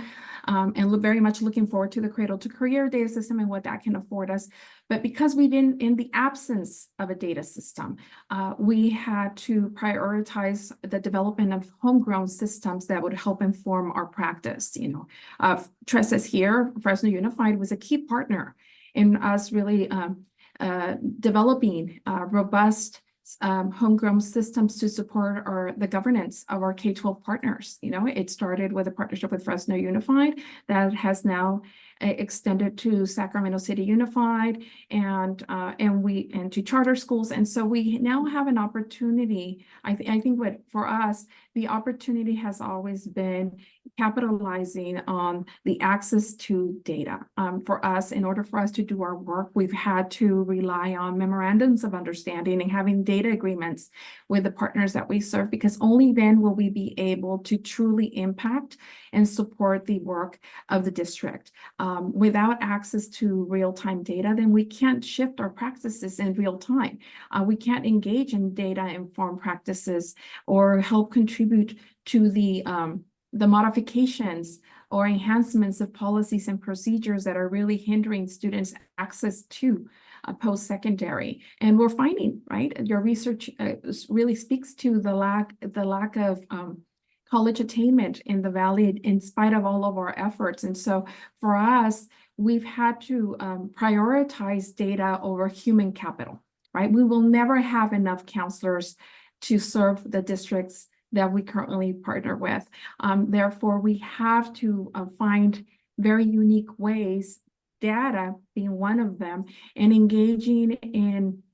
[SPEAKER 3] and very much looking forward to the cradle to career data system and what that can afford us. But because we didn't, in the absence of a data system, we had to prioritize the development of homegrown systems that would help inform our practice. Tress is here, Fresno Unified was a key partner in us really developing robust homegrown systems to support the governance of our K-12 partners. It started with a partnership with Fresno Unified that has now extended to Sacramento City Unified and to charter schools. And so we now have an opportunity. I think for us, the opportunity has always been capitalizing on the access to data. For us, in order for us to do our work, we've had to rely on memorandums of understanding and having data agreements with the partners that we serve, because only then will we be able to truly impact and support the work of the district. Without access to real-time data, then we can't shift our practices in real time. We can't engage in data-informed practices or help contribute to the modifications or enhancements of policies and procedures that are really hindering students' access to post-secondary. And we're finding, right, your research really speaks to the lack of college attainment in the Valley in spite of all of our efforts. And so for us, we've had to prioritize data over human capital, right? We will never have enough counselors to serve the districts that we currently partner with. Therefore, we have to find very unique ways, data being one of them, and engaging in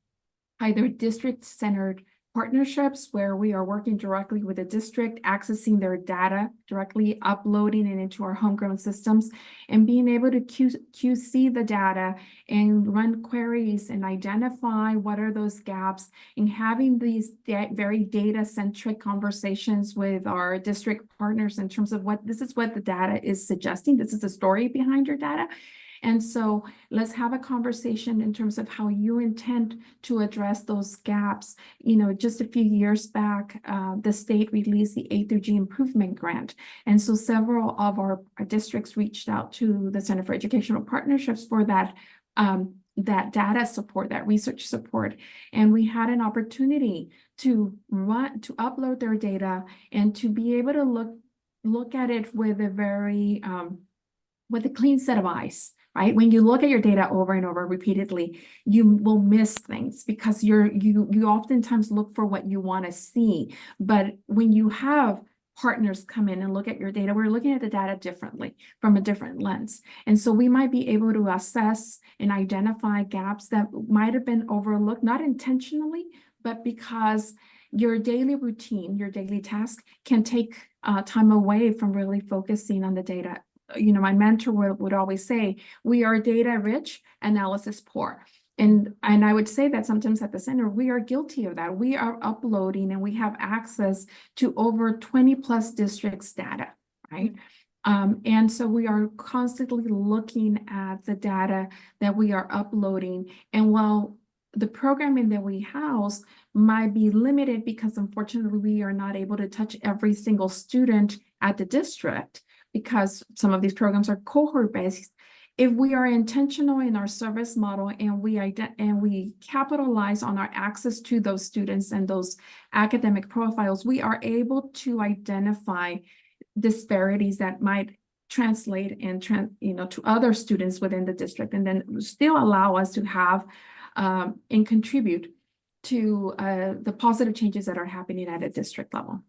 [SPEAKER 3] either district-centered partnerships where we are working directly with the district, accessing their data directly, uploading it into our homegrown systems, and being able to QC the data and run queries and identify what are those gaps, and having these very data-centric conversations with our district partners in terms of this is what the data is suggesting. This is the story behind your data. And so let's have a conversation in terms of how you intend to address those gaps. Just a few years back, the state released the A through G Improvement Grant. And so several of our districts reached out to the Center for Educational Partnerships for that data support, that research support. And we had an opportunity to upload their data and to be able to look at it with a clean set of eyes. Right? When you look at your data over and over repeatedly, you will miss things because you oftentimes look for what you want to see. But when you have partners come in and look at your data, we're looking at the data differently from a different lens. And so we might be able to assess and identify gaps that might have been overlooked, not intentionally, but because your daily routine, your daily task can take time away from really focusing on the data my mentor would always say, we are data rich, analysis poor. And I would say that sometimes at the center, we are guilty of that. We are uploading and we have access to over 20+ districts data, right? And so we are constantly looking at the data that we are uploading. And while the programming that we house might be limited because unfortunately we are not able to touch every single student at the district because some of these programs are cohort based. If we are intentional in our service model and we capitalize on our access to those students and those academic profiles, we are able to identify disparities that might translate and to other students within the district, and then still allow us to have and contribute to the positive changes that are happening at a district level.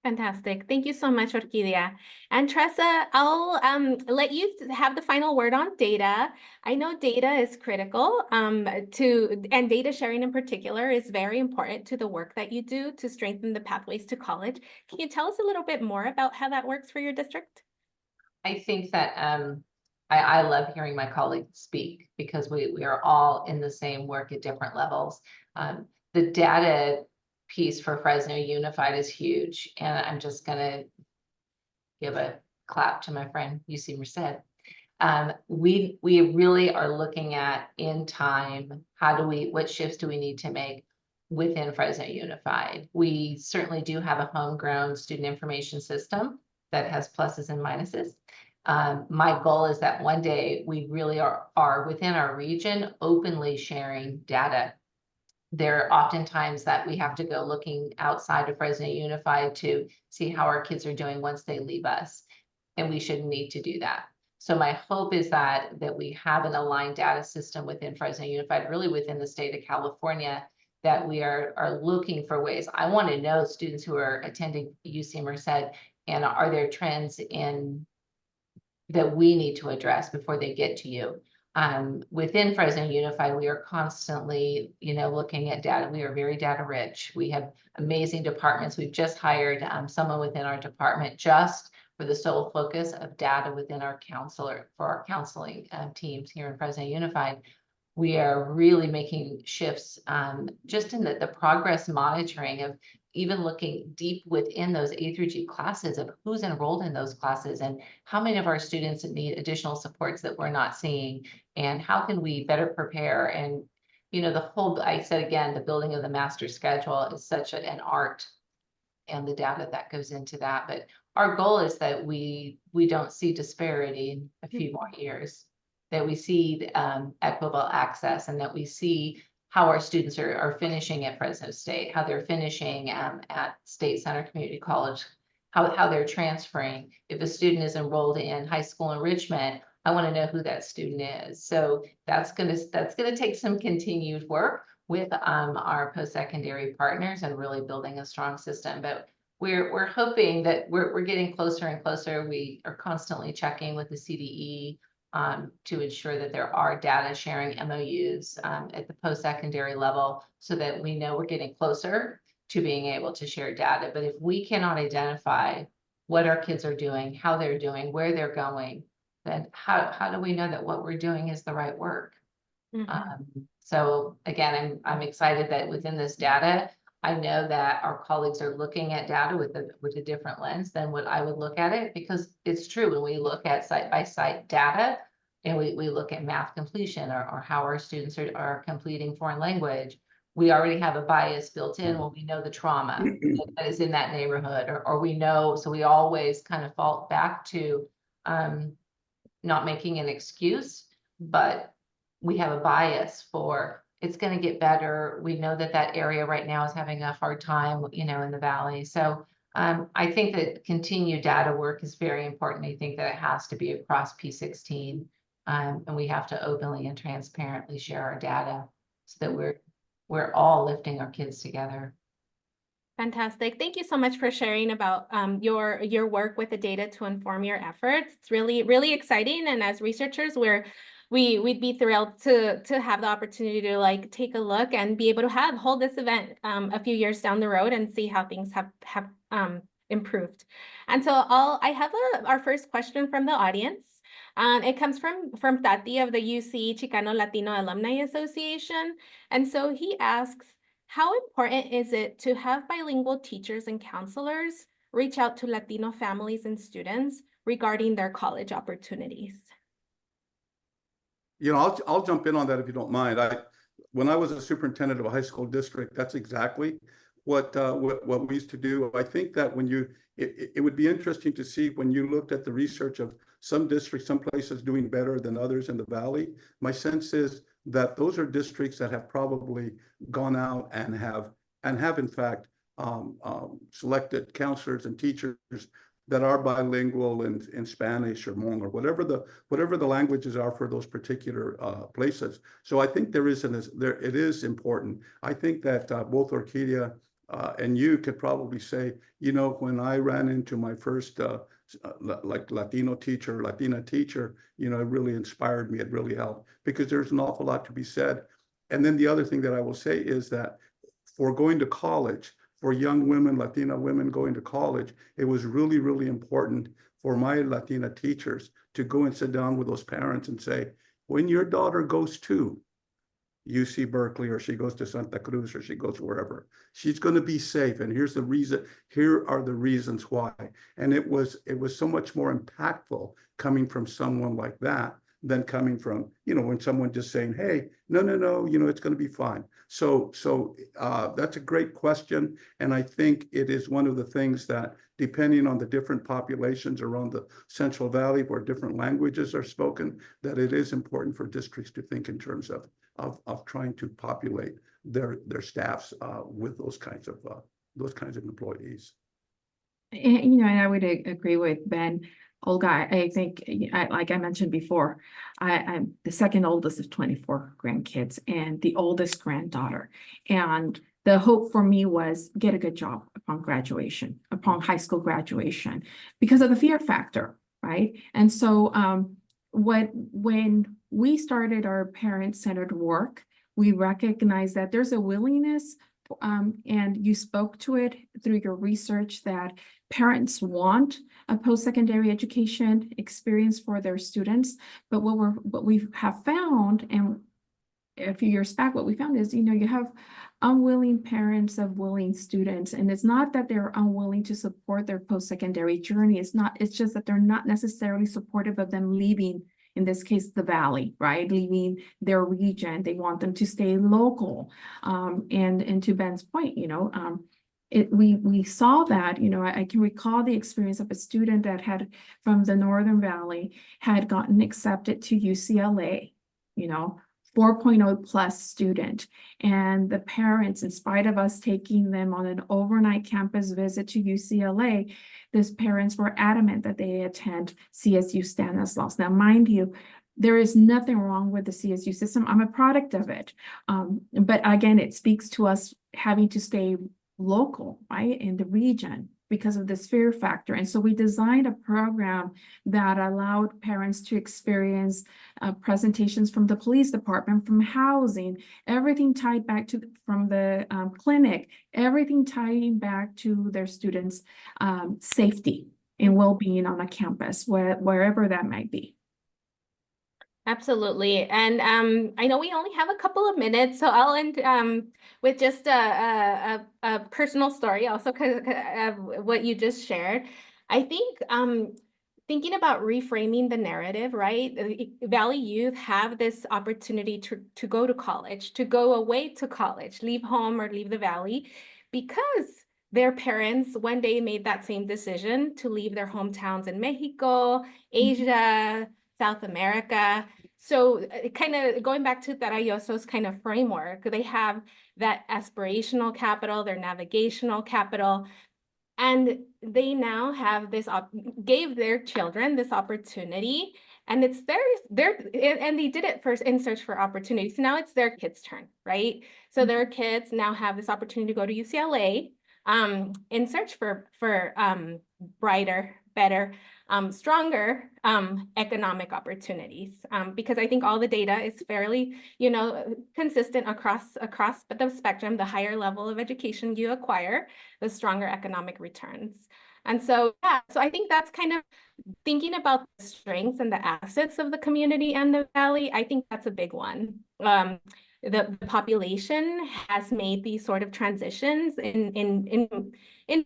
[SPEAKER 1] Fantastic. Thank you so much, Orquídea. And Tressa, I'll let you have the final word on data. I know data is critical and data sharing in particular is very important to the work that you do to strengthen the pathways to college. Can you tell us a little bit more about how that works for your district?
[SPEAKER 2] I think that I love hearing my colleagues speak because we are all in the same work at different levels. The data piece for Fresno Unified is huge, and I'm just gonna give a clap to my friend UC Merced. We really are looking at in time, what shifts do we need to make within Fresno Unified? We certainly do have a homegrown student information system that has pluses and minuses. My goal is that one day we really are within our region openly sharing data. There are often times that we have to go looking outside of Fresno Unified to see how our kids are doing once they leave us, and we shouldn't need to do that. So my hope is that we have an aligned data system within Fresno Unified, really within the state of California, that we are looking for ways. I want to know students who are attending UC Merced, and are there trends that we need to address before they get to you. Within Fresno Unified, we are constantly, looking at data. We are very data rich. We have amazing departments. We've just hired someone within our department just for the sole focus of data within our counseling teams here in Fresno Unified. We are really making shifts just in the progress monitoring of even looking deep within those A through G classes of who's enrolled in those classes and how many of our students need additional supports that we're not seeing, and how can we better prepare. And I said again, the building of the master schedule is such an art, and the data that goes into that. But our goal is that we don't see disparity in a few more years, that we see equitable access, and that we see how our students are finishing at Fresno State, how they're finishing at State Center Community College, how they're transferring. If a student is enrolled in high school enrichment, I want to know who that student is. So that's gonna take some continued work with our post-secondary partners and really building a strong system. But we're hoping that we're getting closer and closer. We are constantly checking with the CDE to ensure that there are data sharing MOUs at the post-secondary level, so that we know we're getting closer to being able to share data. But if we cannot identify what our kids are doing, how they're doing, where they're going, then how do we know that what we're doing is the right work? So again, I'm excited that within this data, I know that our colleagues are looking at data with a different lens than what I would look at it, because it's true, when we look at site-by-site data and we look at math completion or how our students are completing foreign language, we already have a bias built in when we know the trauma that is in that neighborhood, or we know, so we always kind of fall back to not making an excuse, but we have a bias for it's going to get better. We know that area right now is having a hard time, in the valley. So I think that continued data work is very important. I think that it has to be across P16, and we have to openly and transparently share our data so that we're all lifting our kids together.
[SPEAKER 1] Fantastic. Thank you so much for sharing about your work with the data to inform your efforts. It's really, really exciting. And as researchers, we'd be thrilled to have the opportunity to take a look and be able to hold this event a few years down the road and see how things have improved. And so I have our first question from the audience. It comes from Tati of the UC Chicano Latino Alumni Association. And so he asks, how important is it to have bilingual teachers and counselors reach out to Latino families and students regarding their college opportunities?
[SPEAKER 4] You know, I'll jump in on that if you don't mind. When I was a superintendent of a high school district, that's exactly what we used to do. I think that when it would be interesting to see when you looked at the research of some districts, some places doing better than others in the Valley. My sense is that those are districts that have probably gone out and have in fact selected counselors and teachers that are bilingual in Spanish or Hmong or whatever the languages are for those particular places. So I think it is important. I think that both Orquídea and you could probably say, you know, when I ran into my first like Latina teacher, you know, it really inspired me. It really helped because there's an awful lot to be said. And then the other thing that I will say is that for going to college, for young women, Latina women going to college, it was really, really important for my Latina teachers to go and sit down with those parents and say, when your daughter goes to UC Berkeley, or she goes to Santa Cruz, or she goes wherever, she's going to be safe. And here are the reasons why. And it was so much more impactful coming from someone like that than coming from, you know, when someone just saying, hey, no, you know, it's going to be fine. So that's a great question. And I think it is one of the things that, depending on the different populations around the Central Valley where different languages are spoken, that it is important for districts to think in terms of trying to populate their staffs with those kinds of employees.
[SPEAKER 3] And, you know, and I would agree with Ben. Olga, I think, like I mentioned before, I'm the second oldest of 24 grandkids and the oldest granddaughter. And the hope for me was get a good job upon graduation, upon high school graduation, because of the fear factor, right? And so when we started our parent-centered work, we recognized that there's a willingness, and you spoke to it through your research, that parents want a post-secondary education experience for their students. But what we have found, and a few years back, what we found is, you know, you have unwilling parents of willing students, and it's not that they're unwilling to support their post-secondary journey. It's just that they're not necessarily supportive of them leaving, in this case, the Valley, right? Leaving their region. They want them to stay local. And to Ben's point, you know, we saw that, you know, I can recall the experience of a student that had, from the Northern Valley, had gotten accepted to UCLA, you know, 4.0 plus student. And the parents, in spite of us taking them on an overnight campus visit to UCLA, these parents were adamant that they attend CSU Stanislaus. Now, mind you, there is nothing wrong with the CSU system. I'm a product of it. But again, it speaks to us having to stay local, right, in the region because of this fear factor. And so we designed a program that allowed parents to experience presentations from the police department, from housing, everything tied back to from the clinic, everything tying back to their students' safety and well-being on a campus, wherever that might be.
[SPEAKER 1] Absolutely. And I know we only have a couple of minutes, so I'll end with just a personal story also because of what you just shared. I think thinking about reframing the narrative, right? Valley youth have this opportunity to go to college, to go away to college, leave home or leave the Valley, because their parents one day made that same decision to leave their hometowns in Mexico, Asia, South America. So kind of going back to Tarayoso's kind of framework, they have that aspirational capital, their navigational capital, and they now have this, gave their children this opportunity, and it's and they did it first in search for opportunities. So now it's their kids' turn, right? So their kids now have this opportunity to go to UCLA in search for brighter, better, stronger economic opportunities, because I think all the data is fairly, you know, consistent across the spectrum. The higher level of education you acquire, the stronger economic returns. And so, yeah, so I think that's kind of thinking about the strengths and the assets of the community and the valley. I think that's a big one. The population has made these sort of transitions in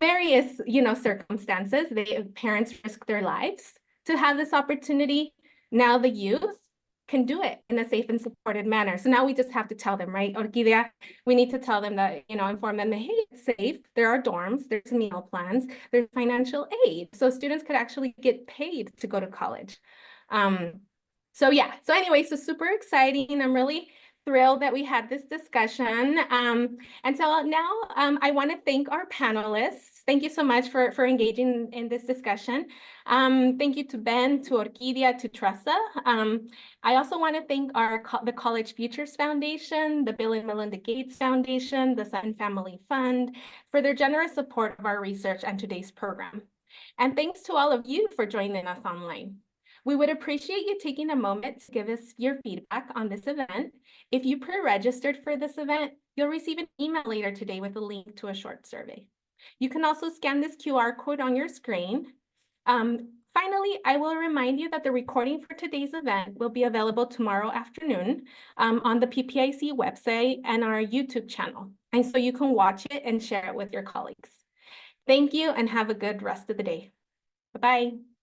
[SPEAKER 1] various, circumstances. Parents risk their lives to have this opportunity. Now the youth can do it in a safe and supported manner. So now we just have to tell them, right? Orquídea, we need to tell them that, inform them that, hey, it's safe. There are dorms, there's meal plans, there's financial aid. So students could actually get paid to go to college. So yeah, so anyway, so super exciting. I'm really thrilled that we had this discussion. And so now I want to thank our panelists. Thank you so much for engaging in this discussion. Thank you to Ben, to Orquídea, to Tressa. I also want to thank the College Futures Foundation, the Bill and Melinda Gates Foundation, the Sutton Family Fund for their generous support of our research and today's program. And thanks to all of you for joining us online. We would appreciate you taking a moment to give us your feedback on this event. If you pre-registered for this event, you'll receive an email later today with a link to a short survey. You can also scan this QR code on your screen. Finally, I will remind you that the recording for today's event will be available tomorrow afternoon on the PPIC website and our YouTube channel. And so you can watch it and share it with your colleagues. Thank you and have a good rest of the day. Bye-bye.